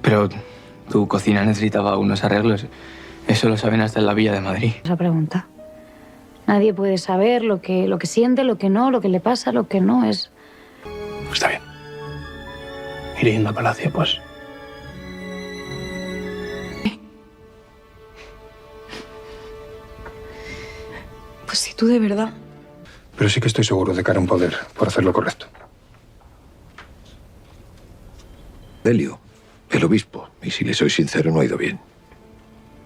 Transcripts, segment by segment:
Pero tu cocina necesitaba unos arreglos. Eso lo saben hasta en la Villa de Madrid. Esa pregunta. Nadie puede saber lo que siente, lo que no, lo que le pasa, lo que no es. Pues está bien. Iré yendo a Palacio, pues. Pues si tú de verdad... Pero sí que estoy seguro de que haré un poder por hacer lo correcto. Delio, el obispo, y si le soy sincero, no ha ido bien.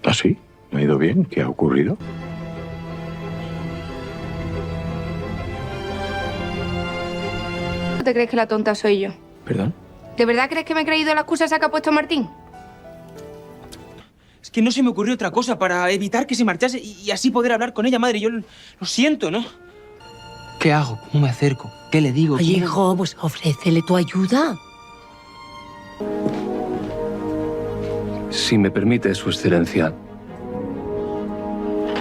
¿Ah, sí? ¿No ha ido bien? ¿Qué ha ocurrido? ¿Te crees que la tonta soy yo? ¿Perdón? ¿De verdad crees que me he creído la excusa esa que ha puesto Martín? Es que no se me ocurrió otra cosa para evitar que se marchase y así poder hablar con ella, madre. Yo lo siento, ¿no? ¿Qué hago? ¿Cómo me acerco? ¿Qué le digo? Oye, hijo, pues ofrécele tu ayuda. Si me permite, Su Excelencia.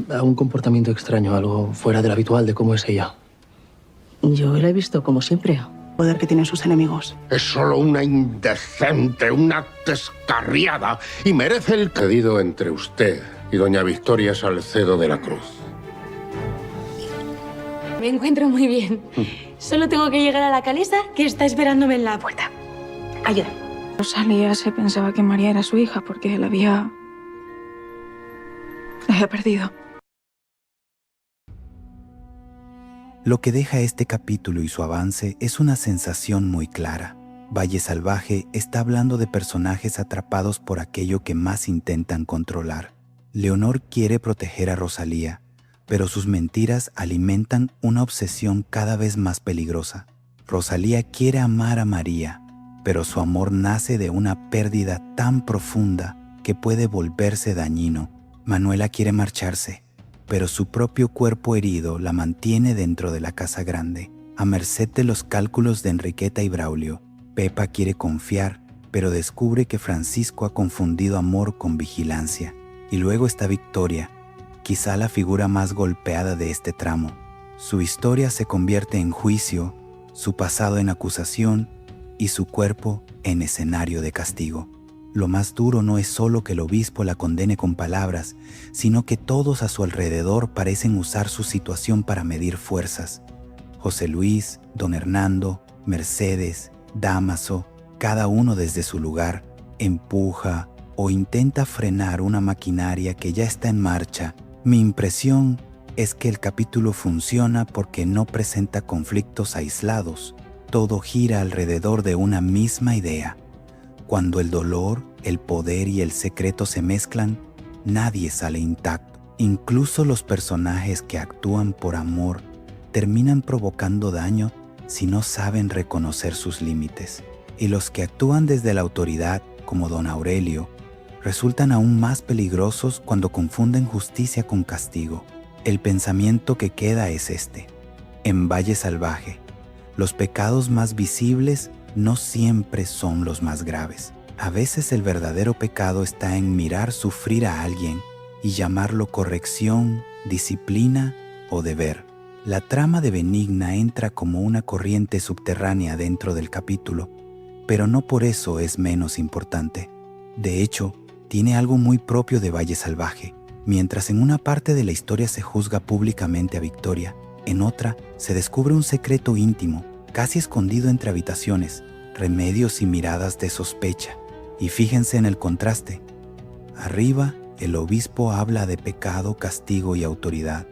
Da un comportamiento extraño, algo fuera del habitual de cómo es ella. Yo la he visto como siempre. Poder que tienen sus enemigos. Es solo una indecente, una descarriada, y merece el cedido entre usted y doña Victoria Salcedo de la Cruz. Me encuentro muy bien. Solo tengo que llegar a la calesa, que está esperándome en la puerta. Ayuda. Rosalía se pensaba que María era su hija porque la había perdido. Lo que deja este capítulo y su avance es una sensación muy clara. Valle Salvaje está hablando de personajes atrapados por aquello que más intentan controlar. Leonor quiere proteger a Rosalía, pero sus mentiras alimentan una obsesión cada vez más peligrosa. Rosalía quiere amar a María, pero su amor nace de una pérdida tan profunda que puede volverse dañino. Manuela quiere marcharse, pero su propio cuerpo herido la mantiene dentro de la casa grande, a merced de los cálculos de Enriqueta y Braulio. Pepa quiere confiar, pero descubre que Francisco ha confundido amor con vigilancia. Y luego está Victoria, quizá la figura más golpeada de este tramo. Su historia se convierte en juicio, su pasado en acusación y su cuerpo en escenario de castigo. Lo más duro no es solo que el obispo la condene con palabras, sino que todos a su alrededor parecen usar su situación para medir fuerzas. José Luis, don Hernando, Mercedes, Dámaso, cada uno desde su lugar, empuja o intenta frenar una maquinaria que ya está en marcha. Mi impresión es que el capítulo funciona porque no presenta conflictos aislados. Todo gira alrededor de una misma idea. Cuando el dolor, el poder y el secreto se mezclan, nadie sale intacto. Incluso los personajes que actúan por amor terminan provocando daño si no saben reconocer sus límites. Y los que actúan desde la autoridad, como don Aurelio, resultan aún más peligrosos cuando confunden justicia con castigo. El pensamiento que queda es este. En Valle Salvaje, los pecados más visibles no siempre son los más graves. A veces el verdadero pecado está en mirar sufrir a alguien y llamarlo corrección, disciplina o deber. La trama de Benigna entra como una corriente subterránea dentro del capítulo, pero no por eso es menos importante. De hecho, tiene algo muy propio de Valle Salvaje. Mientras en una parte de la historia se juzga públicamente a Victoria, en otra se descubre un secreto íntimo, casi escondido entre habitaciones, remedios y miradas de sospecha. Y fíjense en el contraste. Arriba, el obispo habla de pecado, castigo y autoridad.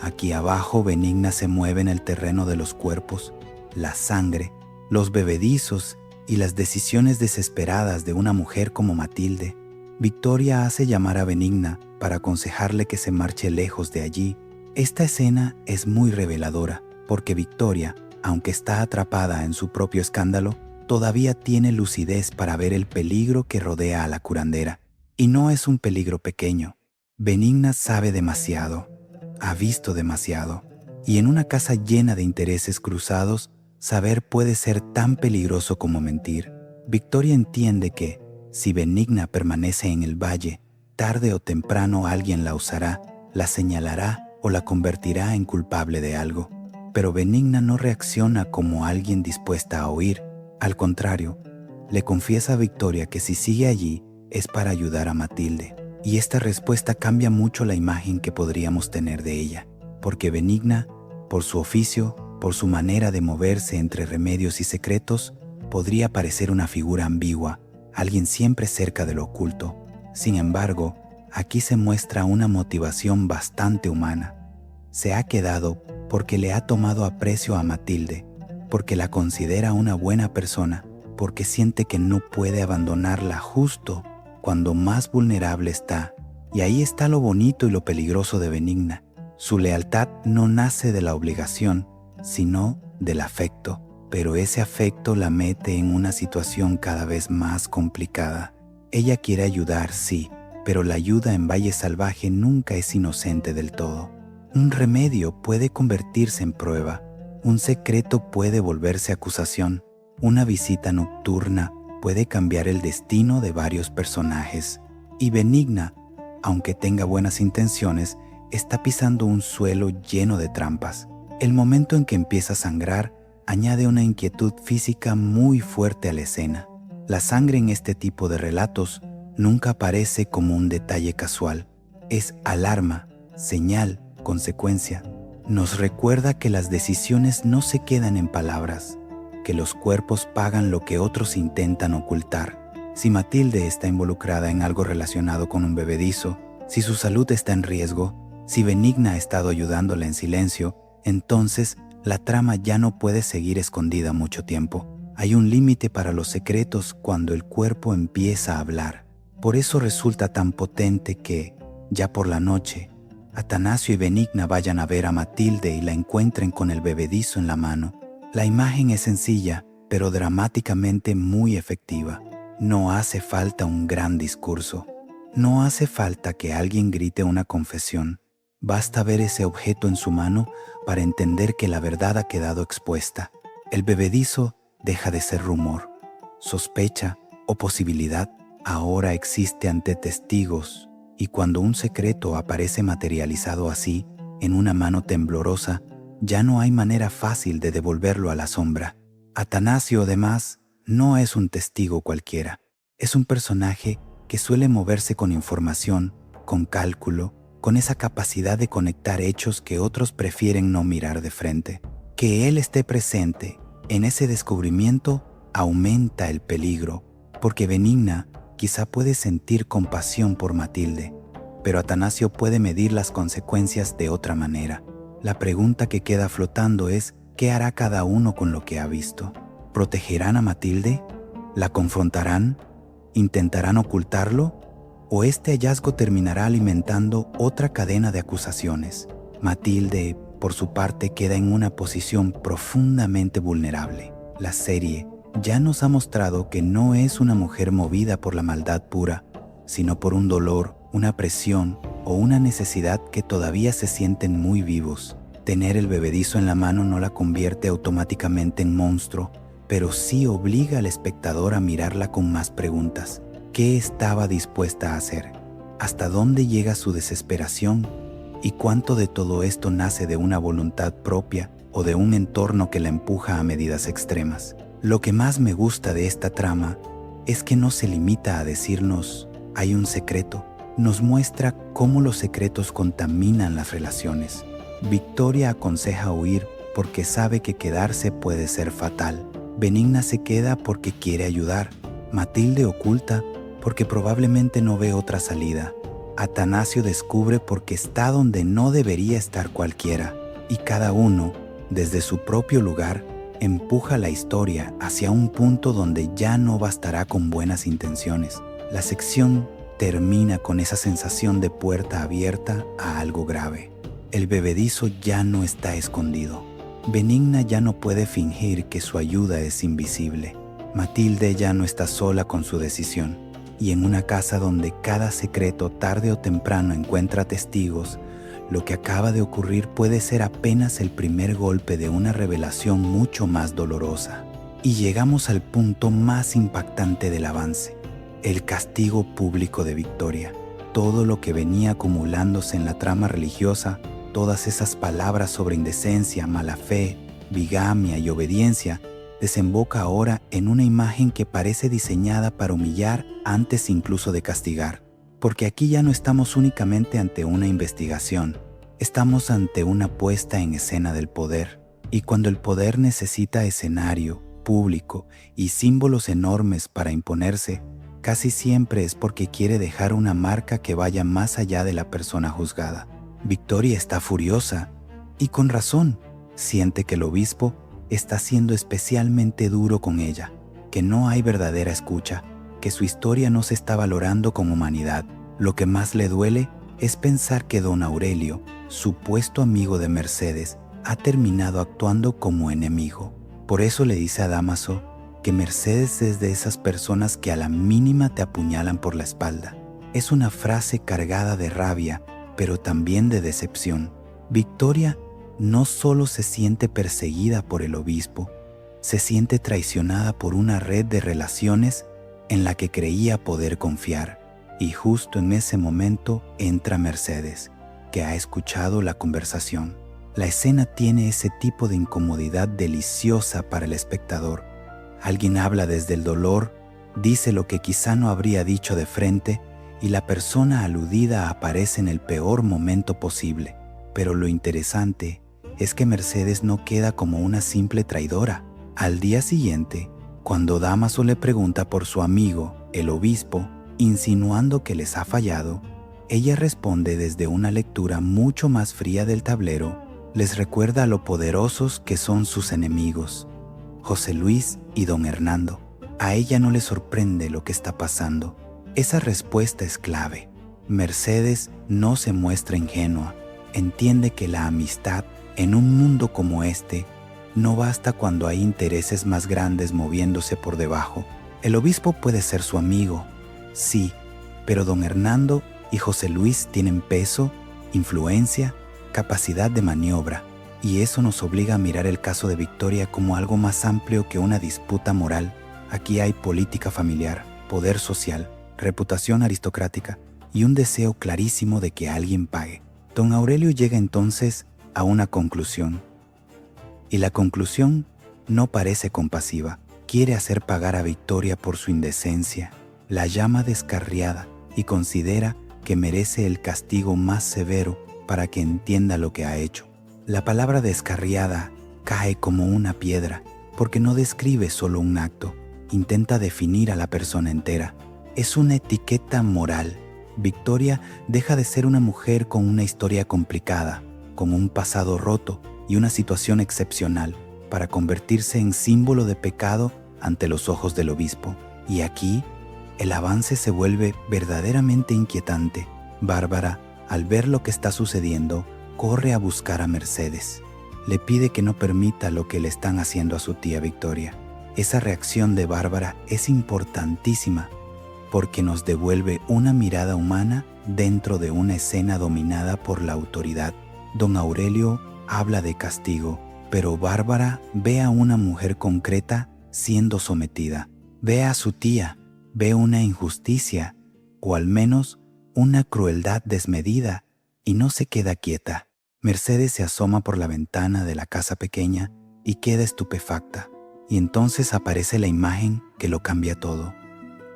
Aquí abajo, Benigna se mueve en el terreno de los cuerpos, la sangre, los bebedizos y las decisiones desesperadas de una mujer como Matilde. Victoria hace llamar a Benigna para aconsejarle que se marche lejos de allí. Esta escena es muy reveladora, porque Victoria, aunque está atrapada en su propio escándalo, todavía tiene lucidez para ver el peligro que rodea a la curandera. Y no es un peligro pequeño. Benigna sabe demasiado, ha visto demasiado, y en una casa llena de intereses cruzados, saber puede ser tan peligroso como mentir. Victoria entiende que, si Benigna permanece en el valle, tarde o temprano alguien la usará, la señalará o la convertirá en culpable de algo. Pero Benigna no reacciona como alguien dispuesta a oír. Al contrario, Le confiesa a Victoria que si sigue allí es para ayudar a Matilde. Y esta respuesta cambia mucho la imagen que podríamos tener de ella, porque Benigna, por su oficio, por su manera de moverse entre remedios y secretos, podría parecer una figura ambigua, alguien siempre cerca de lo oculto. Sin embargo, aquí se muestra una motivación bastante humana. Se ha quedado porque le ha tomado aprecio a Matilde, porque la considera una buena persona, porque siente que no puede abandonarla justo cuando más vulnerable está. Y ahí está lo bonito y lo peligroso de Benigna. Su lealtad no nace de la obligación, sino del afecto, pero ese afecto la mete en una situación cada vez más complicada. Ella quiere ayudar, sí, pero la ayuda en Valle Salvaje nunca es inocente del todo. Un remedio puede convertirse en prueba, un secreto puede volverse acusación, una visita nocturna puede cambiar el destino de varios personajes. Y Benigna, aunque tenga buenas intenciones, está pisando un suelo lleno de trampas. El momento en que empieza a sangrar añade una inquietud física muy fuerte a la escena. La sangre en este tipo de relatos nunca aparece como un detalle casual. Es alarma, señal, consecuencia. Nos recuerda que las decisiones no se quedan en palabras, que los cuerpos pagan lo que otros intentan ocultar. Si Matilde está involucrada en algo relacionado con un bebedizo, si su salud está en riesgo, si Benigna ha estado ayudándola en silencio, entonces la trama ya no puede seguir escondida mucho tiempo. Hay un límite para los secretos cuando el cuerpo empieza a hablar. Por eso resulta tan potente que, ya por la noche, Atanasio y Benigna vayan a ver a Matilde y la encuentren con el bebedizo en la mano. La imagen es sencilla, pero dramáticamente muy efectiva. No hace falta un gran discurso. No hace falta que alguien grite una confesión. Basta ver ese objeto en su mano para entender que la verdad ha quedado expuesta. El bebedizo deja de ser rumor, sospecha o posibilidad. Ahora existe ante testigos, y cuando un secreto aparece materializado así, en una mano temblorosa, ya no hay manera fácil de devolverlo a la sombra. Atanasio, además, no es un testigo cualquiera. Es un personaje que suele moverse con información, con cálculo, con esa capacidad de conectar hechos que otros prefieren no mirar de frente. Que él esté presente en ese descubrimiento aumenta el peligro, porque Benigna quizá puede sentir compasión por Matilde, pero Atanasio puede medir las consecuencias de otra manera. La pregunta que queda flotando es, ¿qué hará cada uno con lo que ha visto? ¿Protegerán a Matilde? ¿La confrontarán? ¿Intentarán ocultarlo? ¿O este hallazgo terminará alimentando otra cadena de acusaciones? Matilde, por su parte, queda en una posición profundamente vulnerable. La serie ya nos ha mostrado que no es una mujer movida por la maldad pura, sino por un dolor, una presión o una necesidad que todavía se sienten muy vivos. Tener el bebedizo en la mano no la convierte automáticamente en monstruo, pero sí obliga al espectador a mirarla con más preguntas. ¿Qué estaba dispuesta a hacer? ¿Hasta dónde llega su desesperación? ¿Y cuánto de todo esto nace de una voluntad propia o de un entorno que la empuja a medidas extremas? Lo que más me gusta de esta trama es que no se limita a decirnos «hay un secreto». Nos muestra cómo los secretos contaminan las relaciones. Victoria aconseja huir porque sabe que quedarse puede ser fatal. Benigna se queda porque quiere ayudar. Matilde oculta porque probablemente no ve otra salida. Atanasio descubre porque está donde no debería estar cualquiera. Y cada uno, desde su propio lugar, empuja la historia hacia un punto donde ya no bastará con buenas intenciones. La sección termina con esa sensación de puerta abierta a algo grave. El bebedizo ya no está escondido. Benigna ya no puede fingir que su ayuda es invisible. Matilde ya no está sola con su decisión. Y en una casa donde cada secreto tarde o temprano encuentra testigos, lo que acaba de ocurrir puede ser apenas el primer golpe de una revelación mucho más dolorosa. Y llegamos al punto más impactante del avance. El castigo público de Victoria. Todo lo que venía acumulándose en la trama religiosa, todas esas palabras sobre indecencia, mala fe, bigamia y obediencia, desemboca ahora en una imagen que parece diseñada para humillar antes incluso de castigar. Porque aquí ya no estamos únicamente ante una investigación, estamos ante una puesta en escena del poder. Y cuando el poder necesita escenario, público y símbolos enormes para imponerse, casi siempre es porque quiere dejar una marca que vaya más allá de la persona juzgada. Victoria está furiosa, y con razón. Siente que el obispo está siendo especialmente duro con ella, que no hay verdadera escucha, que su historia no se está valorando con humanidad. Lo que más le duele es pensar que don Aurelio, supuesto amigo de Mercedes, ha terminado actuando como enemigo. Por eso le dice a Dámaso que Mercedes es de esas personas que a la mínima te apuñalan por la espalda. Es una frase cargada de rabia, pero también de decepción. Victoria no solo se siente perseguida por el obispo, se siente traicionada por una red de relaciones en la que creía poder confiar. Y justo en ese momento entra Mercedes, que ha escuchado la conversación. La escena tiene ese tipo de incomodidad deliciosa para el espectador. Alguien habla desde el dolor, dice lo que quizá no habría dicho de frente, y la persona aludida aparece en el peor momento posible. Pero lo interesante es que Mercedes no queda como una simple traidora. Al día siguiente, cuando Dámaso le pregunta por su amigo, el obispo, insinuando que les ha fallado, ella responde desde una lectura mucho más fría del tablero. Les recuerda lo poderosos que son sus enemigos, José Luis y don Hernando. A ella no le sorprende lo que está pasando. Esa respuesta es clave. Mercedes no se muestra ingenua. Entiende que la amistad, en un mundo como este, no basta cuando hay intereses más grandes moviéndose por debajo. El obispo puede ser su amigo, sí, pero don Hernando y José Luis tienen peso, influencia, capacidad de maniobra, y eso nos obliga a mirar el caso de Victoria como algo más amplio que una disputa moral. Aquí hay política familiar, poder social, reputación aristocrática y un deseo clarísimo de que alguien pague. Don Aurelio llega entonces a una conclusión. Y la conclusión no parece compasiva. Quiere hacer pagar a Victoria por su indecencia. La llama descarriada y considera que merece el castigo más severo para que entienda lo que ha hecho. La palabra descarriada cae como una piedra porque no describe solo un acto, intenta definir a la persona entera. Es una etiqueta moral. Victoria deja de ser una mujer con una historia complicada, con un pasado roto y una situación excepcional, para convertirse en símbolo de pecado ante los ojos del obispo. Y aquí, el avance se vuelve verdaderamente inquietante. Bárbara, al ver lo que está sucediendo, corre a buscar a Mercedes. Le pide que no permita lo que le están haciendo a su tía Victoria. Esa reacción de Bárbara es importantísima porque nos devuelve una mirada humana dentro de una escena dominada por la autoridad. Don Aurelio habla de castigo, pero Bárbara ve a una mujer concreta siendo sometida. Ve a su tía, ve una injusticia, o al menos una crueldad desmedida, y no se queda quieta. Mercedes se asoma por la ventana de la casa pequeña y queda estupefacta. Y entonces aparece la imagen que lo cambia todo.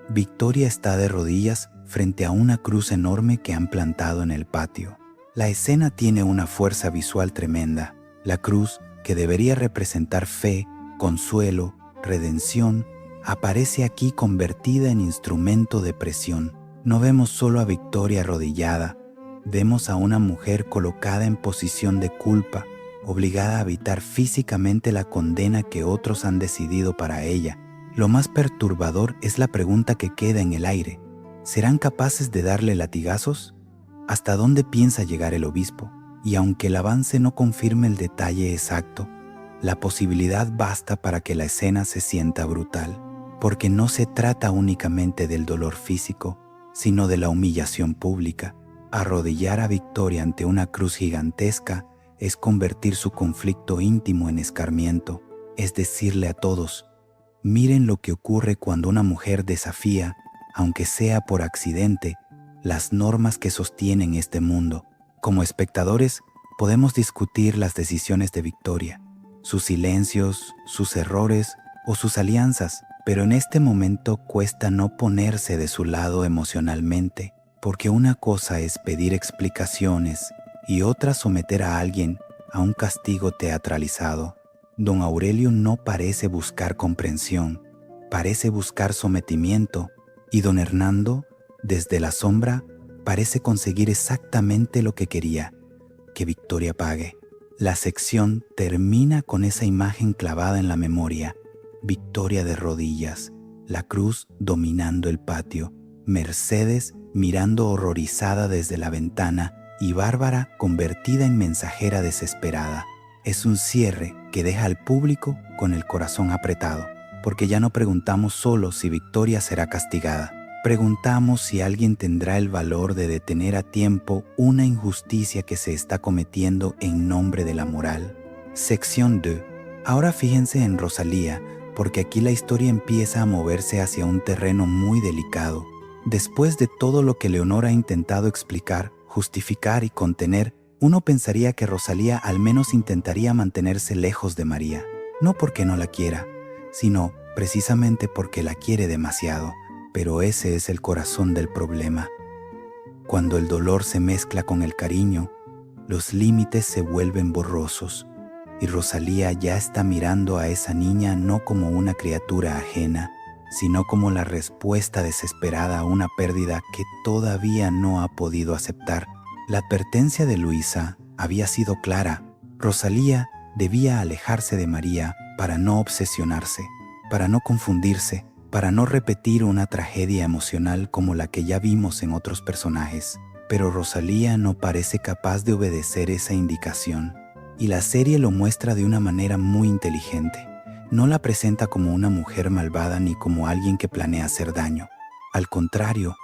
Victoria está de rodillas frente a una cruz enorme que han plantado en el patio. La escena tiene una fuerza visual tremenda. La cruz, que debería representar fe, consuelo, redención, aparece aquí convertida en instrumento de presión. No vemos solo a Victoria arrodillada, vemos a una mujer colocada en posición de culpa, obligada a evitar físicamente la condena que otros han decidido para ella. Lo más perturbador es la pregunta que queda en el aire. ¿Serán capaces de darle latigazos? ¿Hasta dónde piensa llegar el obispo? Y aunque el avance no confirme el detalle exacto, la posibilidad basta para que la escena se sienta brutal, porque no se trata únicamente del dolor físico, sino de la humillación pública. Arrodillar a Victoria ante una cruz gigantesca es convertir su conflicto íntimo en escarmiento, es decirle a todos: miren lo que ocurre cuando una mujer desafía, aunque sea por accidente, las normas que sostienen este mundo. Como espectadores, podemos discutir las decisiones de Victoria, sus silencios, sus errores o sus alianzas, pero en este momento cuesta no ponerse de su lado emocionalmente, porque una cosa es pedir explicaciones y otra someter a alguien a un castigo teatralizado. Don Aurelio no parece buscar comprensión, parece buscar sometimiento, y don Hernando, desde la sombra, parece conseguir exactamente lo que quería, que Victoria pague. La sección termina con esa imagen clavada en la memoria: Victoria de rodillas, la cruz dominando el patio, Mercedes mirando horrorizada desde la ventana y Bárbara convertida en mensajera desesperada. Es un cierre que deja al público con el corazón apretado, porque ya no preguntamos solo si Victoria será castigada. Preguntamos si alguien tendrá el valor de detener a tiempo una injusticia que se está cometiendo en nombre de la moral. Sección 2. Ahora fíjense en Rosalía, porque aquí la historia empieza a moverse hacia un terreno muy delicado. Después de todo lo que Leonor ha intentado explicar, justificar y contener, uno pensaría que Rosalía al menos intentaría mantenerse lejos de María, no porque no la quiera, sino precisamente porque la quiere demasiado. Pero ese es el corazón del problema. Cuando el dolor se mezcla con el cariño, los límites se vuelven borrosos, y Rosalía ya está mirando a esa niña no como una criatura ajena, sino como la respuesta desesperada a una pérdida que todavía no ha podido aceptar. La advertencia de Luisa había sido clara. Rosalía debía alejarse de María para no obsesionarse, para no confundirse, para no repetir una tragedia emocional como la que ya vimos en otros personajes. Pero Rosalía no parece capaz de obedecer esa indicación, y la serie lo muestra de una manera muy inteligente. No la presenta como una mujer malvada ni como alguien que planea hacer daño. Al contrario,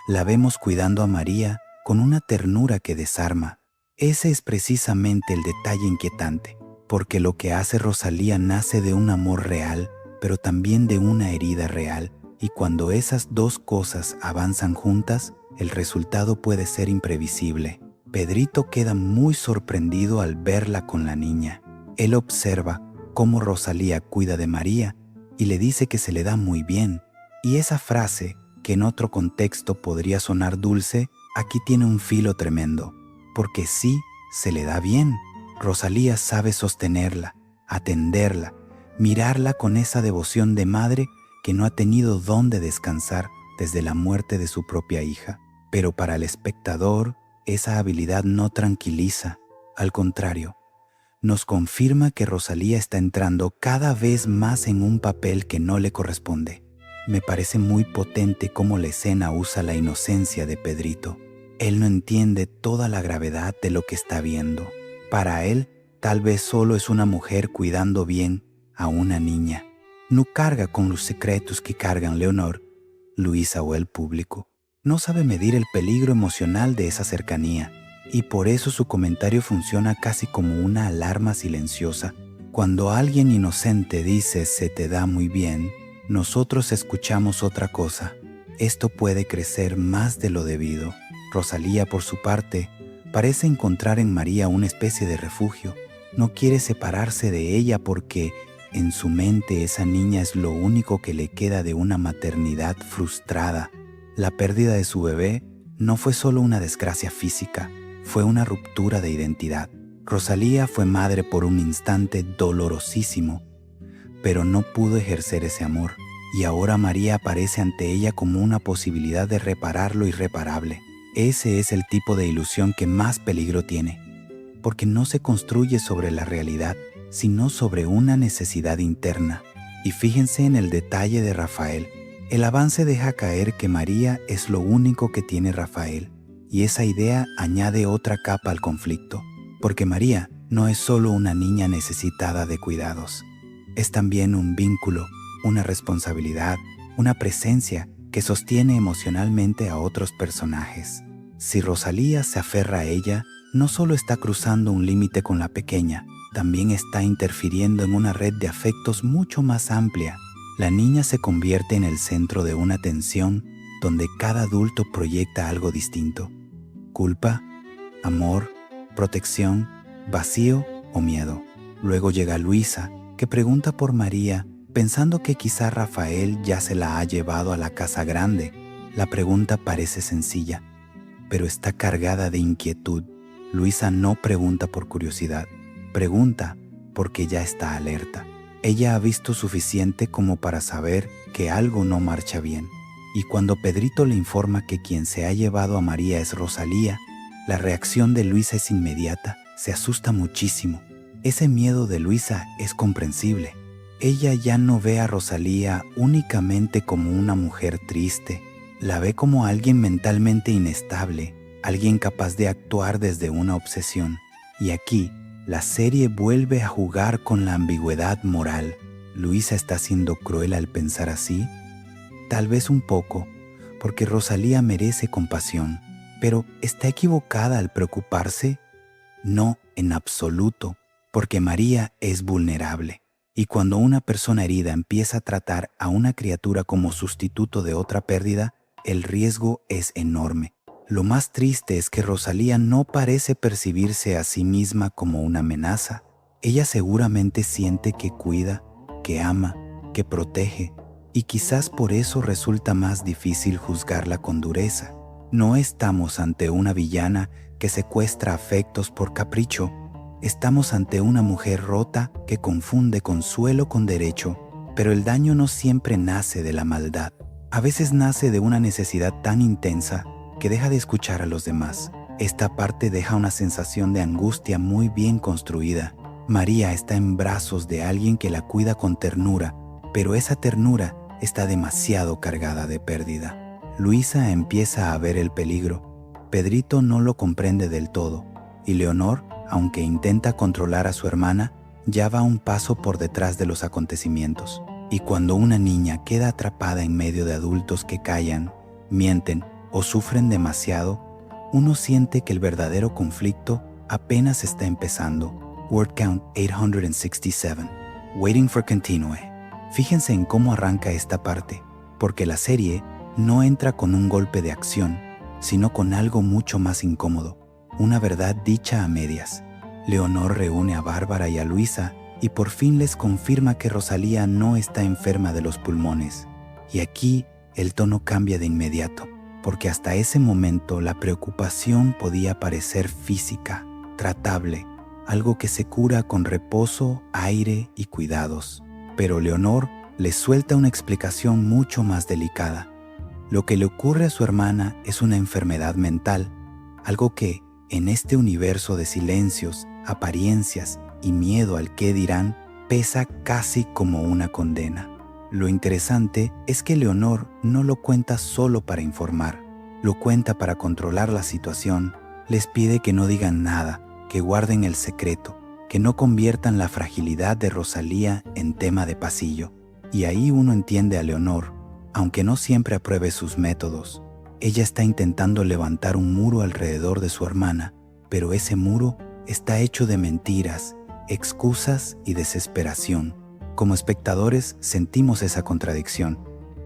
la vemos cuidando a María con una ternura que desarma. Ese es precisamente el detalle inquietante, porque lo que hace Rosalía nace de un amor real, pero también de una herida real, y cuando esas dos cosas avanzan juntas, el resultado puede ser imprevisible. Pedrito queda muy sorprendido al verla con la niña. Él observa cómo Rosalía cuida de María y le dice que se le da muy bien, y esa frase, que en otro contexto podría sonar dulce, aquí tiene un filo tremendo, porque sí, se le da bien. Rosalía sabe sostenerla, atenderla, mirarla con esa devoción de madre que no ha tenido dónde descansar desde la muerte de su propia hija. Pero para el espectador, esa habilidad no tranquiliza. Al contrario, nos confirma que Rosalía está entrando cada vez más en un papel que no le corresponde. Me parece muy potente cómo la escena usa la inocencia de Pedrito. Él no entiende toda la gravedad de lo que está viendo. Para él, tal vez solo es una mujer cuidando bien a una niña. No carga con los secretos que cargan Leonor, Luisa o el público. No sabe medir el peligro emocional de esa cercanía, y por eso su comentario funciona casi como una alarma silenciosa. Cuando alguien inocente dice "se te da muy bien", nosotros escuchamos otra cosa. Esto puede crecer más de lo debido. Rosalía, por su parte, parece encontrar en María una especie de refugio. No quiere separarse de ella porque en su mente esa niña es lo único que le queda de una maternidad frustrada. La pérdida de su bebé no fue solo una desgracia física, fue una ruptura de identidad. Rosalía fue madre por un instante dolorosísimo, pero no pudo ejercer ese amor, y ahora María aparece ante ella como una posibilidad de reparar lo irreparable. Ese es el tipo de ilusión que más peligro tiene, porque no se construye sobre la realidad, sino sobre una necesidad interna. Y fíjense en el detalle de Rafael. El avance deja caer que María es lo único que tiene Rafael, y esa idea añade otra capa al conflicto, porque María no es solo una niña necesitada de cuidados, es también un vínculo, una responsabilidad, una presencia que sostiene emocionalmente a otros personajes. Si Rosalía se aferra a ella, no solo está cruzando un límite con la pequeña, también está interfiriendo en una red de afectos mucho más amplia. La niña se convierte en el centro de una tensión donde cada adulto proyecta algo distinto: culpa, amor, protección, vacío o miedo. Luego llega Luisa, que pregunta por María Pensando que quizá Rafael ya se la ha llevado a la casa grande, la pregunta parece sencilla, pero está cargada de inquietud. Luisa no pregunta por curiosidad, pregunta porque ya está alerta. Ella ha visto suficiente como para saber que algo no marcha bien. Y cuando Pedrito le informa que quien se ha llevado a María es Rosalía, la reacción de Luisa es inmediata. Se asusta muchísimo. Ese miedo de Luisa es comprensible. Ella ya no ve a Rosalía únicamente como una mujer triste, la ve como alguien mentalmente inestable, alguien capaz de actuar desde una obsesión. Y aquí, la serie vuelve a jugar con la ambigüedad moral. ¿Luisa está siendo cruel al pensar así? Tal vez un poco, porque Rosalía merece compasión, pero ¿está equivocada al preocuparse? No, en absoluto, porque María es vulnerable. Y cuando una persona herida empieza a tratar a una criatura como sustituto de otra pérdida, el riesgo es enorme. Lo más triste es que Rosalía no parece percibirse a sí misma como una amenaza. Ella seguramente siente que cuida, que ama, que protege, y quizás por eso resulta más difícil juzgarla con dureza. No estamos ante una villana que secuestra afectos por capricho. Estamos ante una mujer rota que confunde consuelo con derecho, pero el daño no siempre nace de la maldad. A veces nace de una necesidad tan intensa que deja de escuchar a los demás. Esta parte deja una sensación de angustia muy bien construida. María está en brazos de alguien que la cuida con ternura, pero esa ternura está demasiado cargada de pérdida. Luisa empieza a ver el peligro. Pedrito no lo comprende del todo, y Leonor, aunque intenta controlar a su hermana, ya va un paso por detrás de los acontecimientos. Y cuando una niña queda atrapada en medio de adultos que callan, mienten o sufren demasiado, uno siente que el verdadero conflicto apenas está empezando. Word count 867. Waiting for continue. Fíjense en cómo arranca esta parte, porque la serie no entra con un golpe de acción, sino con algo mucho más incómodo. Una verdad dicha a medias. Leonor reúne a Bárbara y a Luisa y por fin les confirma que Rosalía no está enferma de los pulmones. Y aquí el tono cambia de inmediato, porque hasta ese momento la preocupación podía parecer física, tratable, algo que se cura con reposo, aire y cuidados. Pero Leonor les suelta una explicación mucho más delicada. Lo que le ocurre a su hermana es una enfermedad mental, algo que, en este universo de silencios, apariencias y miedo al qué dirán, pesa casi como una condena. Lo interesante es que Leonor no lo cuenta solo para informar, lo cuenta para controlar la situación. Les pide que no digan nada, que guarden el secreto, que no conviertan la fragilidad de Rosalía en tema de pasillo. Y ahí uno entiende a Leonor, aunque no siempre apruebe sus métodos. Ella está intentando levantar un muro alrededor de su hermana, pero ese muro está hecho de mentiras, excusas y desesperación. Como espectadores sentimos esa contradicción.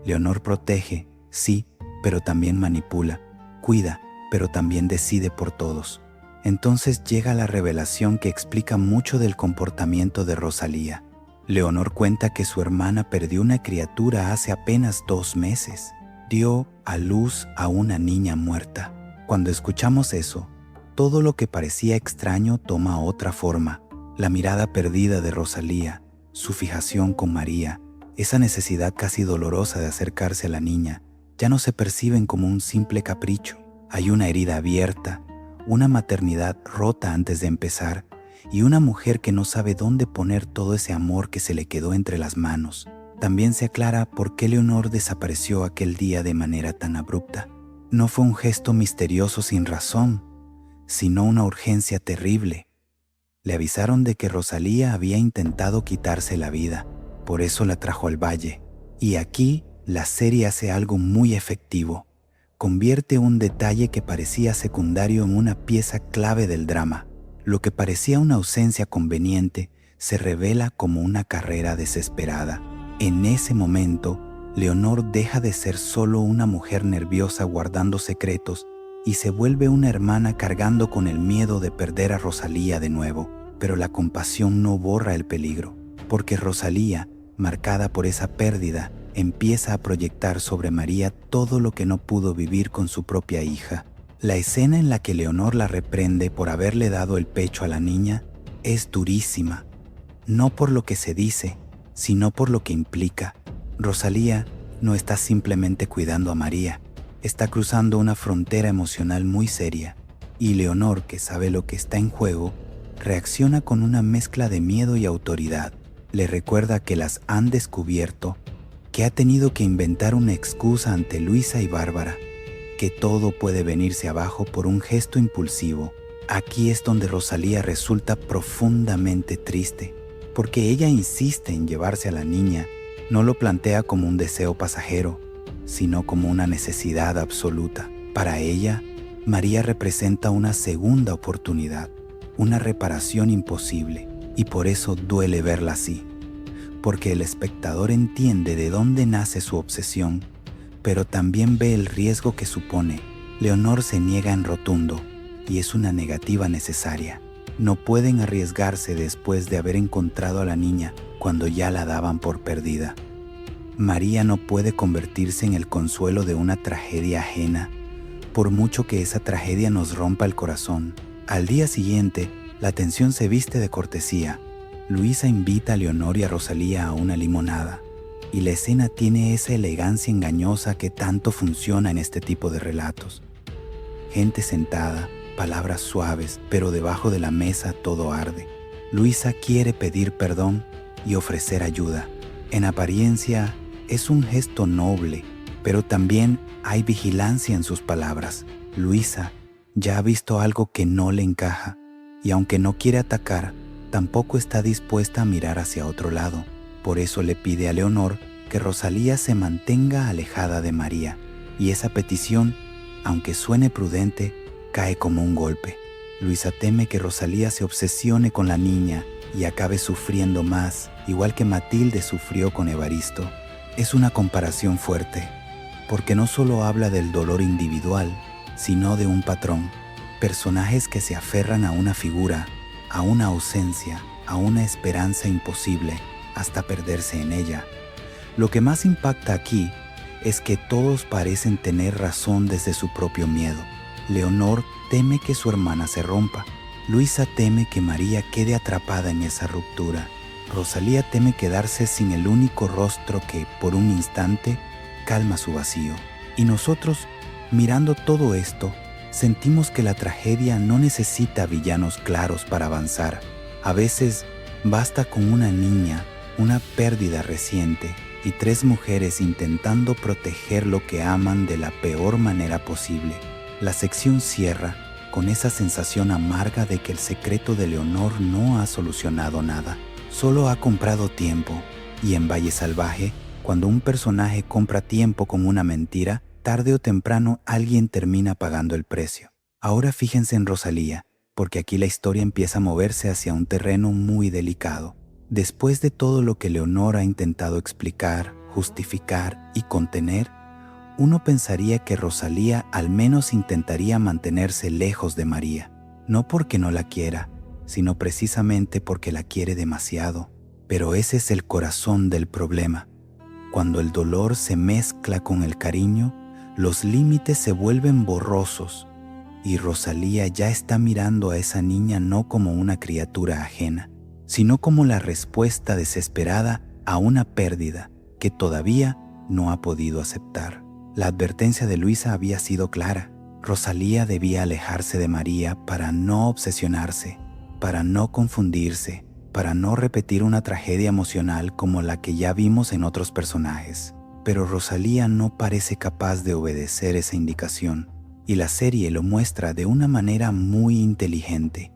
Leonor protege, sí, pero también manipula, cuida, pero también decide por todos. Entonces llega la revelación que explica mucho del comportamiento de Rosalía. Leonor cuenta que su hermana perdió una criatura hace apenas 2 meses. Dio a luz a una niña muerta. Cuando escuchamos eso, todo lo que parecía extraño toma otra forma. La mirada perdida de Rosalía, su fijación con María, esa necesidad casi dolorosa de acercarse a la niña, ya no se perciben como un simple capricho. Hay una herida abierta, una maternidad rota antes de empezar y una mujer que no sabe dónde poner todo ese amor que se le quedó entre las manos. También se aclara por qué Leonor desapareció aquel día de manera tan abrupta. No fue un gesto misterioso sin razón, sino una urgencia terrible. Le avisaron de que Rosalía había intentado quitarse la vida, por eso la trajo al valle. Y aquí la serie hace algo muy efectivo. Convierte un detalle que parecía secundario en una pieza clave del drama. Lo que parecía una ausencia conveniente se revela como una carrera desesperada. En ese momento, Leonor deja de ser solo una mujer nerviosa guardando secretos y se vuelve una hermana cargando con el miedo de perder a Rosalía de nuevo. Pero la compasión no borra el peligro, porque Rosalía marcada por esa pérdida, empieza a proyectar sobre María todo lo que no pudo vivir con su propia hija. La escena en la que Leonor la reprende por haberle dado el pecho a la niña es durísima, no por lo que se dice, sino por lo que implica. Rosalía no está simplemente cuidando a María, está cruzando una frontera emocional muy seria, y Leonor, que sabe lo que está en juego, reacciona con una mezcla de miedo y autoridad. Le recuerda que las han descubierto, que ha tenido que inventar una excusa ante Luisa y Bárbara, que todo puede venirse abajo por un gesto impulsivo. Aquí es donde Rosalía resulta profundamente triste, porque ella insiste en llevarse a la niña, no lo plantea como un deseo pasajero, sino como una necesidad absoluta. Para ella, María representa una segunda oportunidad, una reparación imposible, y por eso duele verla así, porque el espectador entiende de dónde nace su obsesión, pero también ve el riesgo que supone. Leonor se niega en rotundo, y es una negativa necesaria. No pueden arriesgarse después de haber encontrado a la niña cuando ya la daban por perdida. María no puede convertirse en el consuelo de una tragedia ajena, por mucho que esa tragedia nos rompa el corazón. Al día siguiente, la tensión se viste de cortesía. Luisa invita a Leonor y a Rosalía a una limonada, y la escena tiene esa elegancia engañosa que tanto funciona en este tipo de relatos. Gente sentada, palabras suaves, pero debajo de la mesa todo arde. Luisa quiere pedir perdón y ofrecer ayuda. En apariencia, es un gesto noble, pero también hay vigilancia en sus palabras. Luisa ya ha visto algo que no le encaja, y aunque no quiere atacar, tampoco está dispuesta a mirar hacia otro lado. Por eso le pide a Leonor que Rosalía se mantenga alejada de María, y esa petición, aunque suene prudente, cae como un golpe. Luisa teme que Rosalía se obsesione con la niña y acabe sufriendo más, igual que Matilde sufrió con Evaristo. Es una comparación fuerte, porque no solo habla del dolor individual, sino de un patrón. Personajes que se aferran a una figura, a una ausencia, a una esperanza imposible, hasta perderse en ella. Lo que más impacta aquí es que todos parecen tener razón desde su propio miedo. Leonor teme que su hermana se rompa. Luisa teme que María quede atrapada en esa ruptura. Rosalía teme quedarse sin el único rostro que, por un instante, calma su vacío. Y nosotros, mirando todo esto, sentimos que la tragedia no necesita villanos claros para avanzar. A veces basta con una niña, una pérdida reciente y 3 mujeres intentando proteger lo que aman de la peor manera posible. La sección cierra con esa sensación amarga de que el secreto de Leonor no ha solucionado nada, solo ha comprado tiempo. Y en Valle Salvaje, cuando un personaje compra tiempo con una mentira, tarde o temprano alguien termina pagando el precio. Ahora fíjense en Rosalía, porque aquí la historia empieza a moverse hacia un terreno muy delicado. Después de todo lo que Leonor ha intentado explicar, justificar y contener, uno pensaría que Rosalía al menos intentaría mantenerse lejos de María, no porque no la quiera, sino precisamente porque la quiere demasiado. Pero ese es el corazón del problema. Cuando el dolor se mezcla con el cariño, los límites se vuelven borrosos, y Rosalía ya está mirando a esa niña no como una criatura ajena, sino como la respuesta desesperada a una pérdida que todavía no ha podido aceptar. La advertencia de Luisa había sido clara. Rosalía debía alejarse de María para no obsesionarse, para no confundirse, para no repetir una tragedia emocional como la que ya vimos en otros personajes. Pero Rosalía no parece capaz de obedecer esa indicación, y la serie lo muestra de una manera muy inteligente.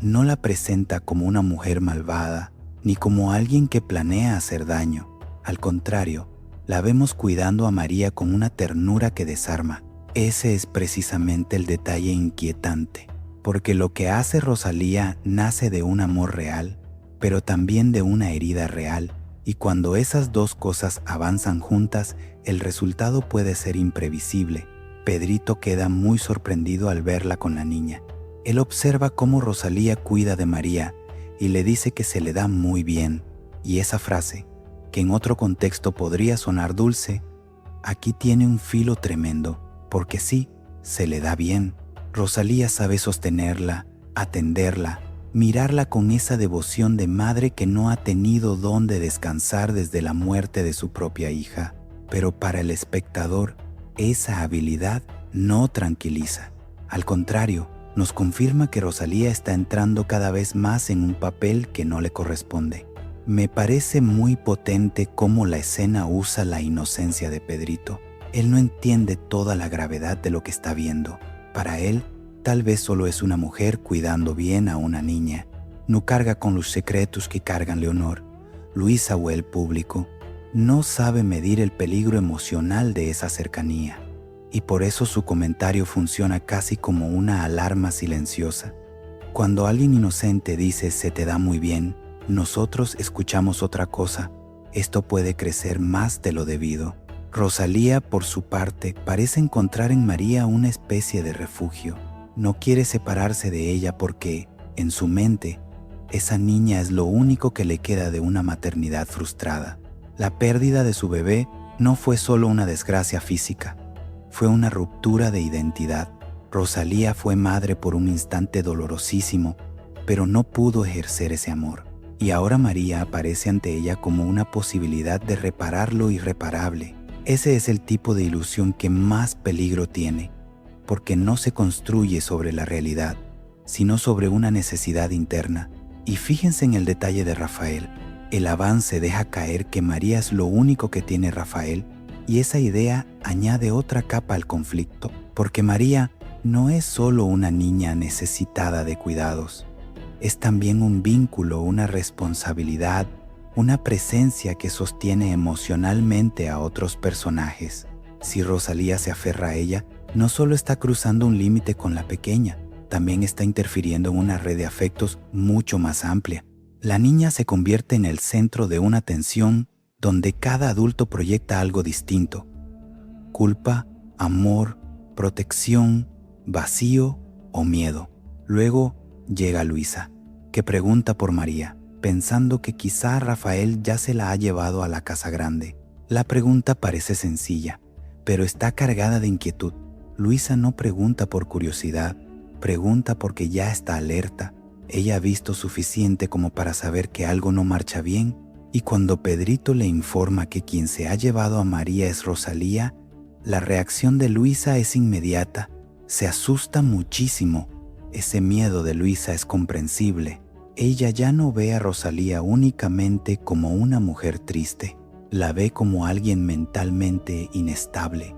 No la presenta como una mujer malvada, ni como alguien que planea hacer daño. Al contrario, la vemos cuidando a María con una ternura que desarma. Ese es precisamente el detalle inquietante, porque lo que hace Rosalía nace de un amor real, pero también de una herida real, y cuando esas dos cosas avanzan juntas, el resultado puede ser imprevisible. Pedrito queda muy sorprendido al verla con la niña. Él observa cómo Rosalía cuida de María y le dice que se le da muy bien, y esa frase, que en otro contexto podría sonar dulce, aquí tiene un filo tremendo, porque sí, se le da bien. Rosalía sabe sostenerla, atenderla, mirarla con esa devoción de madre que no ha tenido dónde descansar desde la muerte de su propia hija. Pero para el espectador, esa habilidad no tranquiliza. Al contrario, nos confirma que Rosalía está entrando cada vez más en un papel que no le corresponde. Me parece muy potente cómo la escena usa la inocencia de Pedrito. Él no entiende toda la gravedad de lo que está viendo. Para él, tal vez solo es una mujer cuidando bien a una niña. No carga con los secretos que cargan Leonor, Luisa o el público. No sabe medir el peligro emocional de esa cercanía. Y por eso su comentario funciona casi como una alarma silenciosa. Cuando alguien inocente dice «se te da muy bien», nosotros escuchamos otra cosa. Esto puede crecer más de lo debido. Rosalía, por su parte, parece encontrar en María una especie de refugio. No quiere separarse de ella porque, en su mente, esa niña es lo único que le queda de una maternidad frustrada. La pérdida de su bebé no fue solo una desgracia física, fue una ruptura de identidad. Rosalía fue madre por un instante dolorosísimo, pero no pudo ejercer ese amor. Y ahora María aparece ante ella como una posibilidad de reparar lo irreparable. Ese es el tipo de ilusión que más peligro tiene, porque no se construye sobre la realidad, sino sobre una necesidad interna. Y fíjense en el detalle de Rafael. El avance deja caer que María es lo único que tiene Rafael, y esa idea añade otra capa al conflicto, porque María no es solo una niña necesitada de cuidados. Es también un vínculo, una responsabilidad, una presencia que sostiene emocionalmente a otros personajes. Si Rosalía se aferra a ella, no solo está cruzando un límite con la pequeña, también está interfiriendo en una red de afectos mucho más amplia. La niña se convierte en el centro de una tensión donde cada adulto proyecta algo distinto: culpa, amor, protección, vacío o miedo. Luego llega Luisa, que pregunta por María, pensando que quizá Rafael ya se la ha llevado a la casa grande. La pregunta parece sencilla, pero está cargada de inquietud. Luisa no pregunta por curiosidad, pregunta porque ya está alerta. Ella ha visto suficiente como para saber que algo no marcha bien, y cuando Pedrito le informa que quien se ha llevado a María es Rosalía, la reacción de Luisa es inmediata. Se asusta muchísimo. Ese miedo de Luisa es comprensible. Ella ya no ve a Rosalía únicamente como una mujer triste, la ve como alguien mentalmente inestable,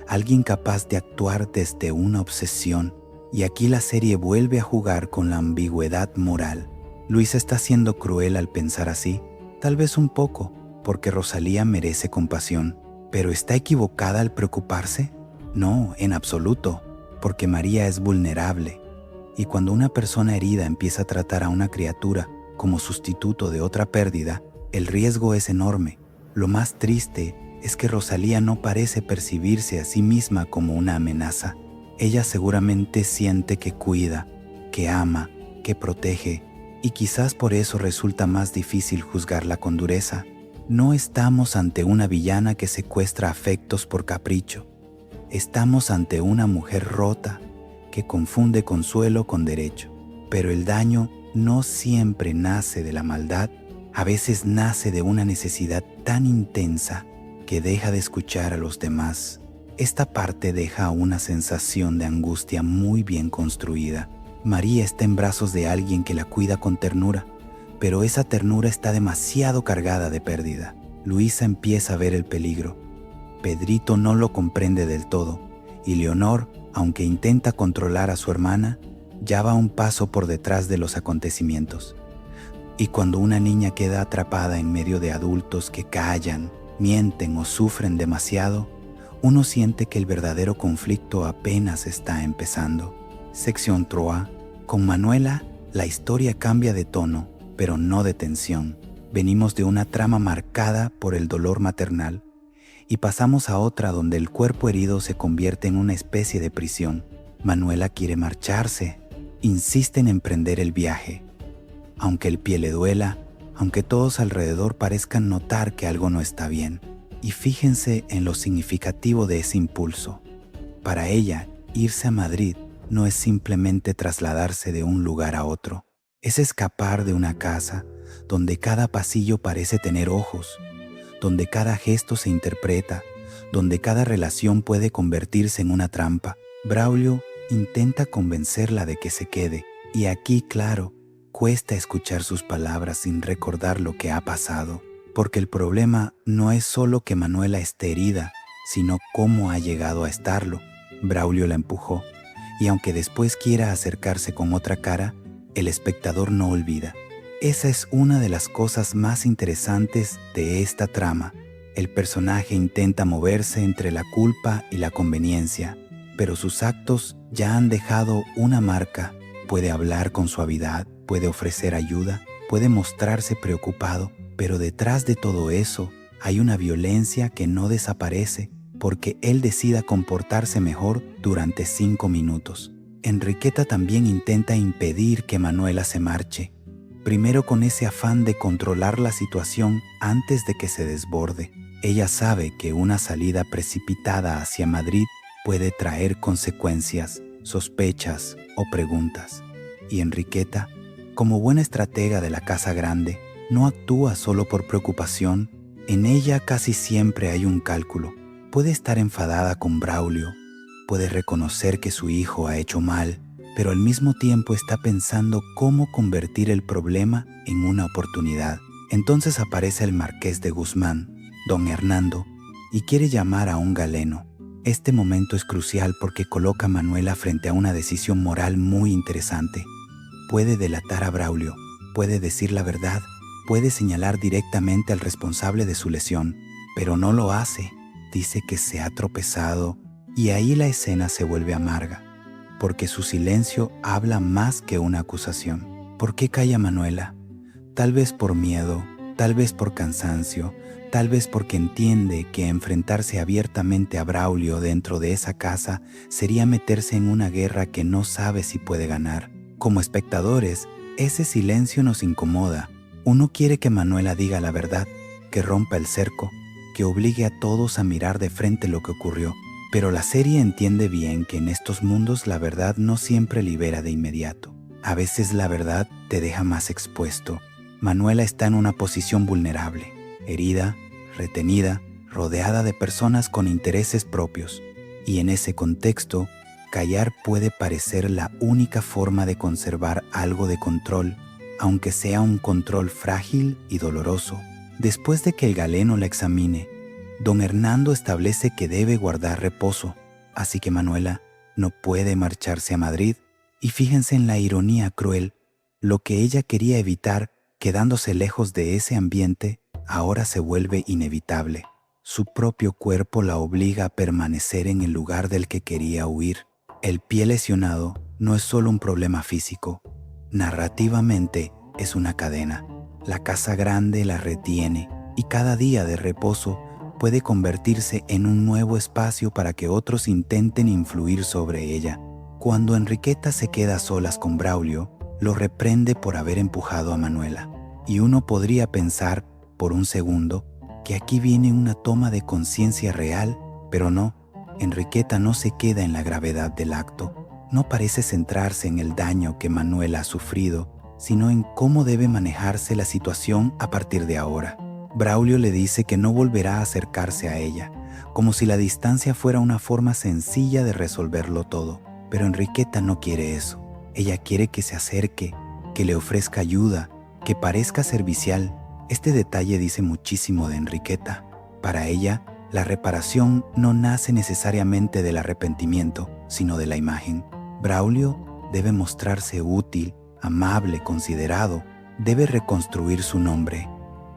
alguien capaz de actuar desde una obsesión. Y aquí la serie vuelve a jugar con la ambigüedad moral. Luisa está siendo cruel al pensar así, tal vez un poco, porque Rosalía merece compasión. ¿Pero está equivocada al preocuparse? No, en absoluto, porque María es vulnerable. Y cuando una persona herida empieza a tratar a una criatura como sustituto de otra pérdida, el riesgo es enorme. Lo más triste es que Rosalía no parece percibirse a sí misma como una amenaza. Ella seguramente siente que cuida, que ama, que protege, y quizás por eso resulta más difícil juzgarla con dureza. No estamos ante una villana que secuestra afectos por capricho. Estamos ante una mujer rota que confunde consuelo con derecho. Pero el daño no siempre nace de la maldad, a veces nace de una necesidad tan intensa que deja de escuchar a los demás. Esta parte deja una sensación de angustia muy bien construida. María está en brazos de alguien que la cuida con ternura, pero esa ternura está demasiado cargada de pérdida. Luisa empieza a ver el peligro. Pedrito no lo comprende del todo, y Leonor, aunque intenta controlar a su hermana, ya va un paso por detrás de los acontecimientos. Y cuando una niña queda atrapada en medio de adultos que callan, mienten o sufren demasiado, uno siente que el verdadero conflicto apenas está empezando. Sección 3. Con Manuela, la historia cambia de tono, pero no de tensión. Venimos de una trama marcada por el dolor maternal y pasamos a otra donde el cuerpo herido se convierte en una especie de prisión. Manuela quiere marcharse, insiste en emprender el viaje. Aunque el pie le duela, aunque todos alrededor parezcan notar que algo no está bien. Y fíjense en lo significativo de ese impulso. Para ella, irse a Madrid no es simplemente trasladarse de un lugar a otro. Es escapar de una casa donde cada pasillo parece tener ojos, donde cada gesto se interpreta, donde cada relación puede convertirse en una trampa. Braulio intenta convencerla de que se quede, y aquí, claro, cuesta escuchar sus palabras sin recordar lo que ha pasado, porque el problema no es solo que Manuela esté herida, sino cómo ha llegado a estarlo. Braulio la empujó, y aunque después quiera acercarse con otra cara, el espectador no olvida. Esa es una de las cosas más interesantes de esta trama. El personaje intenta moverse entre la culpa y la conveniencia, pero sus actos ya han dejado una marca. Puede hablar con suavidad, puede ofrecer ayuda, puede mostrarse preocupado, pero detrás de todo eso hay una violencia que no desaparece porque él decida comportarse mejor durante 5 minutos. Enriqueta también intenta impedir que Manuela se marche, primero con ese afán de controlar la situación antes de que se desborde. Ella sabe que una salida precipitada hacia Madrid puede traer consecuencias, sospechas o preguntas. Y Enriqueta, como buena estratega de la casa grande, no actúa solo por preocupación. En ella casi siempre hay un cálculo. Puede estar enfadada con Braulio, puede reconocer que su hijo ha hecho mal, pero al mismo tiempo está pensando cómo convertir el problema en una oportunidad. Entonces aparece el marqués de Guzmán, don Hernando, y quiere llamar a un galeno. Este momento es crucial porque coloca a Manuela frente a una decisión moral muy interesante. Puede delatar a Braulio, puede decir la verdad, puede señalar directamente al responsable de su lesión, pero no lo hace. Dice que se ha tropezado, y ahí la escena se vuelve amarga, porque su silencio habla más que una acusación. ¿Por qué calla Manuela? Tal vez por miedo, tal vez por cansancio, tal vez porque entiende que enfrentarse abiertamente a Braulio dentro de esa casa sería meterse en una guerra que no sabe si puede ganar. Como espectadores, ese silencio nos incomoda. Uno quiere que Manuela diga la verdad, que rompa el cerco, que obligue a todos a mirar de frente lo que ocurrió. Pero la serie entiende bien que en estos mundos la verdad no siempre libera de inmediato. A veces la verdad te deja más expuesto. Manuela está en una posición vulnerable, herida, retenida, rodeada de personas con intereses propios. Y en ese contexto, callar puede parecer la única forma de conservar algo de control, aunque sea un control frágil y doloroso. Después de que el galeno la examine, don Hernando establece que debe guardar reposo, así que Manuela no puede marcharse a Madrid. Y fíjense en la ironía cruel, lo que ella quería evitar, quedándose lejos de ese ambiente, ahora se vuelve inevitable. Su propio cuerpo la obliga a permanecer en el lugar del que quería huir. El pie lesionado no es solo un problema físico, narrativamente es una cadena. La casa grande la retiene y cada día de reposo puede convertirse en un nuevo espacio para que otros intenten influir sobre ella. Cuando Enriqueta se queda a solas con Braulio, lo reprende por haber empujado a Manuela. Y uno podría pensar, por un segundo, que aquí viene una toma de conciencia real, pero no. Enriqueta no se queda en la gravedad del acto. No parece centrarse en el daño que Manuela ha sufrido, sino en cómo debe manejarse la situación a partir de ahora. Braulio le dice que no volverá a acercarse a ella, como si la distancia fuera una forma sencilla de resolverlo todo. Pero Enriqueta no quiere eso. Ella quiere que se acerque, que le ofrezca ayuda, que parezca servicial. Este detalle dice muchísimo de Enriqueta. Para ella, la reparación no nace necesariamente del arrepentimiento, sino de la imagen. Braulio debe mostrarse útil, amable, considerado. Debe reconstruir su nombre,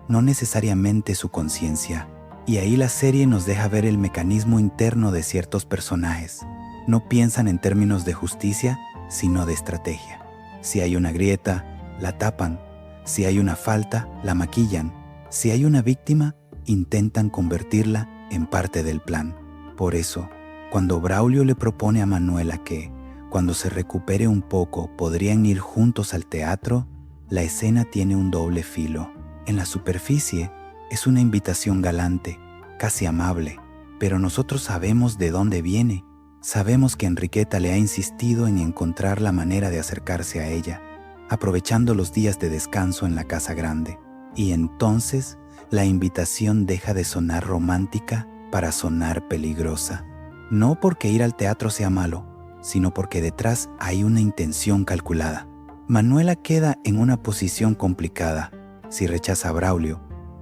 no necesariamente su conciencia. Y ahí la serie nos deja ver el mecanismo interno de ciertos personajes. No piensan en términos de justicia, sino de estrategia. Si hay una grieta, la tapan. Si hay una falta, la maquillan. Si hay una víctima, intentan convertirla en parte del plan. Por eso, cuando Braulio le propone a Manuela que, cuando se recupere un poco, podrían ir juntos al teatro, la escena tiene un doble filo. En la superficie es una invitación galante, casi amable, pero nosotros sabemos de dónde viene. Sabemos que Enriqueta le ha insistido en encontrar la manera de acercarse a ella, aprovechando los días de descanso en la casa grande. Y entonces la invitación deja de sonar romántica para sonar peligrosa. No porque ir al teatro sea malo, sino porque detrás hay una intención calculada. Manuela queda en una posición complicada. Si rechaza a Braulio,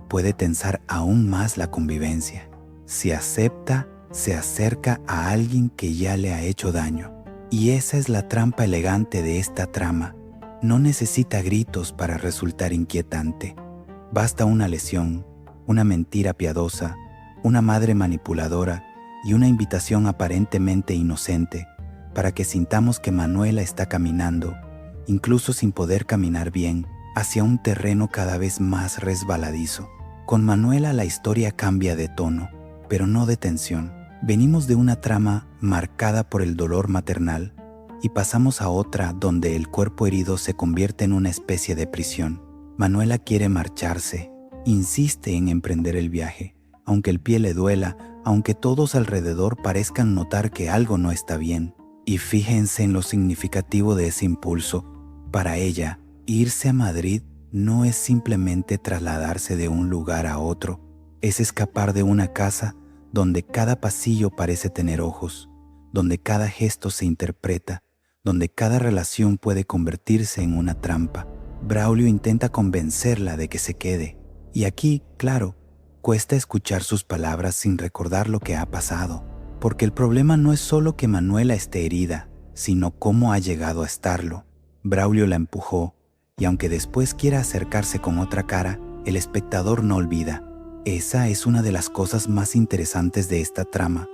puede tensar aún más la convivencia. Si acepta, se acerca a alguien que ya le ha hecho daño. Y esa es la trampa elegante de esta trama. No necesita gritos para resultar inquietante. Basta una lesión, una mentira piadosa, una madre manipuladora y una invitación aparentemente inocente para que sintamos que Manuela está caminando, incluso sin poder caminar bien, hacia un terreno cada vez más resbaladizo. Con Manuela la historia cambia de tono, pero no de tensión. Venimos de una trama marcada por el dolor maternal y pasamos a otra donde el cuerpo herido se convierte en una especie de prisión. Manuela quiere marcharse, insiste en emprender el viaje, aunque el pie le duela, aunque todos alrededor parezcan notar que algo no está bien. Y fíjense en lo significativo de ese impulso. Para ella, irse a Madrid no es simplemente trasladarse de un lugar a otro, es escapar de una casa donde cada pasillo parece tener ojos, donde cada gesto se interpreta, donde cada relación puede convertirse en una trampa. Braulio intenta convencerla de que se quede, y aquí, claro, cuesta escuchar sus palabras sin recordar lo que ha pasado, porque el problema no es solo que Manuela esté herida, sino cómo ha llegado a estarlo. Braulio la empujó, y aunque después quiera acercarse con otra cara, el espectador no olvida. Esa es una de las cosas más interesantes de esta trama.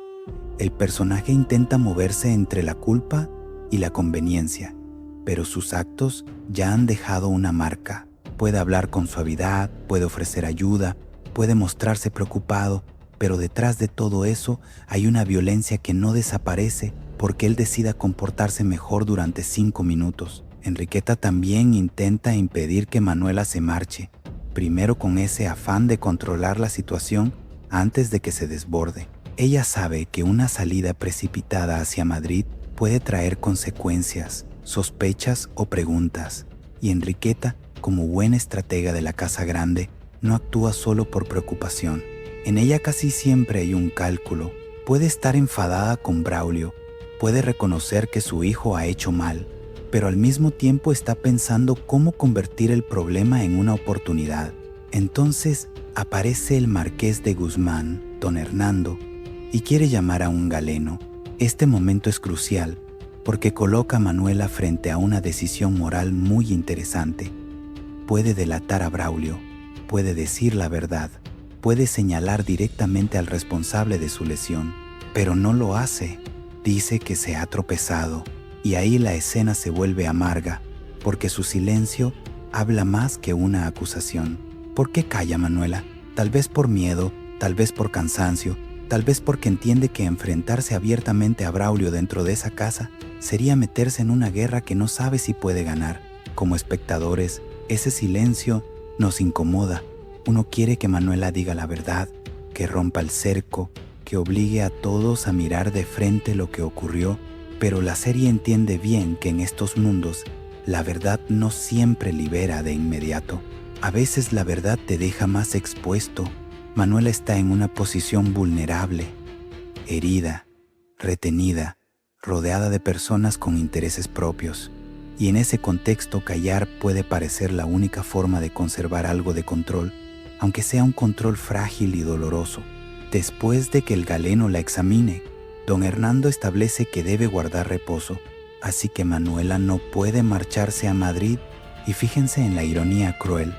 El personaje intenta moverse entre la culpa y la conveniencia, pero sus actos ya han dejado una marca. Puede hablar con suavidad, puede ofrecer ayuda, puede mostrarse preocupado, pero detrás de todo eso hay una violencia que no desaparece porque él decida comportarse mejor durante 5 minutos. Enriqueta también intenta impedir que Manuela se marche, primero con ese afán de controlar la situación antes de que se desborde. Ella sabe que una salida precipitada hacia Madrid puede traer consecuencias, sospechas o preguntas, y Enriqueta, como buena estratega de la casa grande, no actúa solo por preocupación. En ella casi siempre hay un cálculo. Puede estar enfadada con Braulio, puede reconocer que su hijo ha hecho mal, pero al mismo tiempo está pensando cómo convertir el problema en una oportunidad. Entonces aparece el marqués de Guzmán, don Hernando, y quiere llamar a un galeno. Este momento es crucial porque coloca a Manuela frente a una decisión moral muy interesante. Puede delatar a Braulio, puede decir la verdad, puede señalar directamente al responsable de su lesión, pero no lo hace. Dice que se ha tropezado, y ahí la escena se vuelve amarga, porque su silencio habla más que una acusación. ¿Por qué calla Manuela? Tal vez por miedo, tal vez por cansancio, tal vez porque entiende que enfrentarse abiertamente a Braulio dentro de esa casa sería meterse en una guerra que no sabe si puede ganar. Como espectadores, ese silencio nos incomoda. Uno quiere que Manuela diga la verdad, que rompa el cerco, que obligue a todos a mirar de frente lo que ocurrió, pero la serie entiende bien que en estos mundos la verdad no siempre libera de inmediato. A veces la verdad te deja más expuesto. Manuela está en una posición vulnerable, herida, retenida, rodeada de personas con intereses propios. Y en ese contexto callar puede parecer la única forma de conservar algo de control, aunque sea un control frágil y doloroso. Después de que el galeno la examine, don Hernando establece que debe guardar reposo, así que Manuela no puede marcharse a Madrid, y fíjense en la ironía cruel.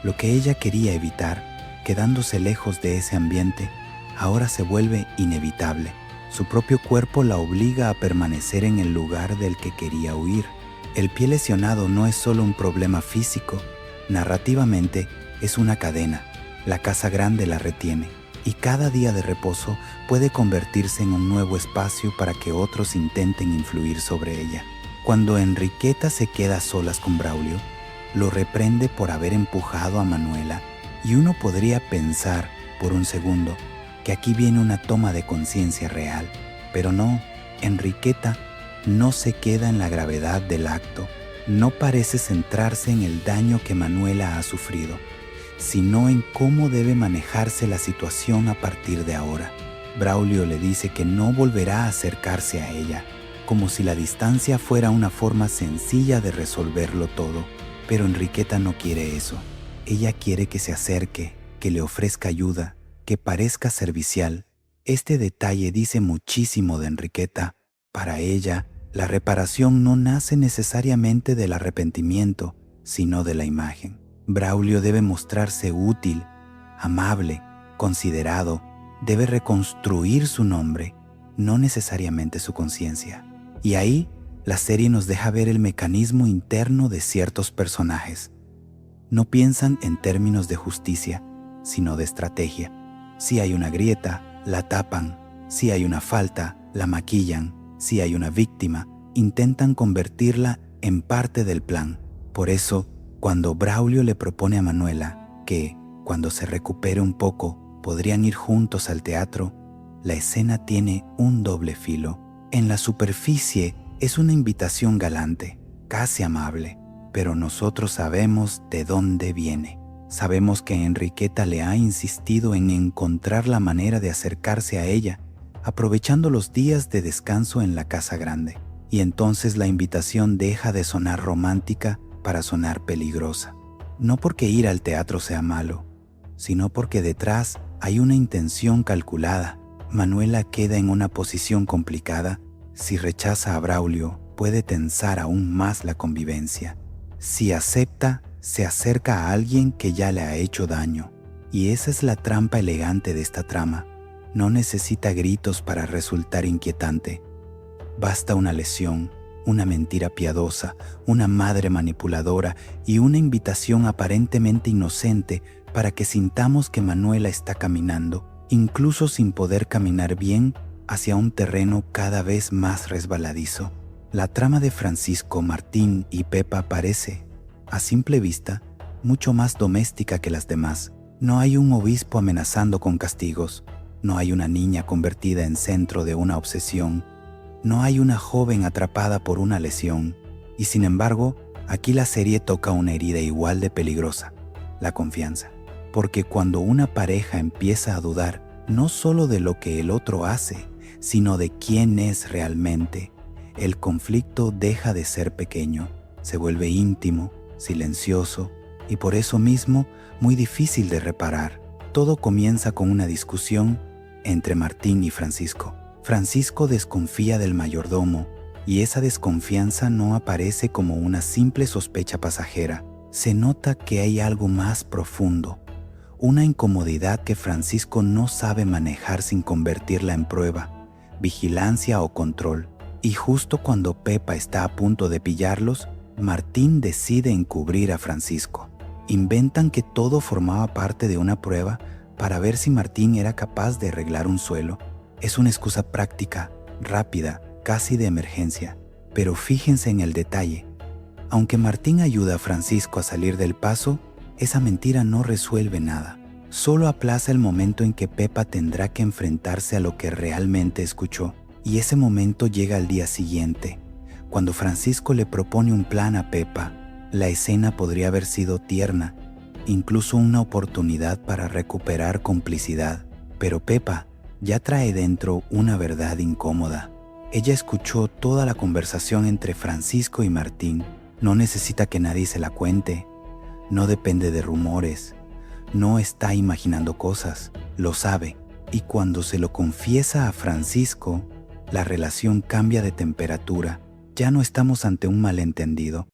Lo que ella quería evitar, quedándose lejos de ese ambiente, ahora se vuelve inevitable. Su propio cuerpo la obliga a permanecer en el lugar del que quería huir. El pie lesionado no es solo un problema físico, narrativamente es una cadena. La casa grande la retiene, y cada día de reposo puede convertirse en un nuevo espacio para que otros intenten influir sobre ella. Cuando Enriqueta se queda a solas con Braulio, lo reprende por haber empujado a Manuela y uno podría pensar por un segundo que aquí viene una toma de conciencia real, pero no, Enriqueta no se queda en la gravedad del acto, no parece centrarse en el daño que Manuela ha sufrido, sino en cómo debe manejarse la situación a partir de ahora. Braulio le dice que no volverá a acercarse a ella, como si la distancia fuera una forma sencilla de resolverlo todo, pero Enriqueta no quiere eso. Ella quiere que se acerque, que le ofrezca ayuda, que parezca servicial. Este detalle dice muchísimo de Enriqueta. Para ella, la reparación no nace necesariamente del arrepentimiento, sino de la imagen. Braulio debe mostrarse útil, amable, considerado, debe reconstruir su nombre, no necesariamente su conciencia. Y ahí, la serie nos deja ver el mecanismo interno de ciertos personajes. No piensan en términos de justicia, sino de estrategia. Si hay una grieta, la tapan. Si hay una falta, la maquillan. Si hay una víctima, intentan convertirla en parte del plan. Por eso, cuando Braulio le propone a Manuela que, cuando se recupere un poco, podrían ir juntos al teatro, la escena tiene un doble filo. En la superficie es una invitación galante, casi amable, pero nosotros sabemos de dónde viene. Sabemos que Enriqueta le ha insistido en encontrar la manera de acercarse a ella, aprovechando los días de descanso en la casa grande. Y entonces la invitación deja de sonar romántica para sonar peligrosa. No porque ir al teatro sea malo, sino porque detrás hay una intención calculada. Manuela queda en una posición complicada. Si rechaza a Braulio, puede tensar aún más la convivencia. Si acepta, se acerca a alguien que ya le ha hecho daño. Y esa es la trampa elegante de esta trama. No necesita gritos para resultar inquietante. Basta una lesión, una mentira piadosa, una madre manipuladora y una invitación aparentemente inocente para que sintamos que Manuela está caminando, incluso sin poder caminar bien, hacia un terreno cada vez más resbaladizo. La trama de Francisco, Martín y Pepa parece, a simple vista, mucho más doméstica que las demás. No hay un obispo amenazando con castigos, no hay una niña convertida en centro de una obsesión, no hay una joven atrapada por una lesión, y sin embargo, aquí la serie toca una herida igual de peligrosa, la confianza. Porque cuando una pareja empieza a dudar no solo de lo que el otro hace, sino de quién es realmente, el conflicto deja de ser pequeño, se vuelve íntimo, silencioso y por eso mismo muy difícil de reparar. Todo comienza con una discusión entre Martín y Francisco. Francisco desconfía del mayordomo y esa desconfianza no aparece como una simple sospecha pasajera. Se nota que hay algo más profundo, una incomodidad que Francisco no sabe manejar sin convertirla en prueba, vigilancia o control. Y justo cuando Pepa está a punto de pillarlos, Martín decide encubrir a Francisco. Inventan que todo formaba parte de una prueba para ver si Martín era capaz de arreglar un suelo. Es una excusa práctica, rápida, casi de emergencia. Pero fíjense en el detalle. Aunque Martín ayuda a Francisco a salir del paso, esa mentira no resuelve nada. Solo aplaza el momento en que Pepa tendrá que enfrentarse a lo que realmente escuchó. Y ese momento llega al día siguiente, cuando Francisco le propone un plan a Pepa. La escena podría haber sido tierna, incluso una oportunidad para recuperar complicidad. Pero Pepa ya trae dentro una verdad incómoda. Ella escuchó toda la conversación entre Francisco y Martín. No necesita que nadie se la cuente. No depende de rumores. No está imaginando cosas. Lo sabe. Y cuando se lo confiesa a Francisco, la relación cambia de temperatura. Ya no estamos ante un malentendido,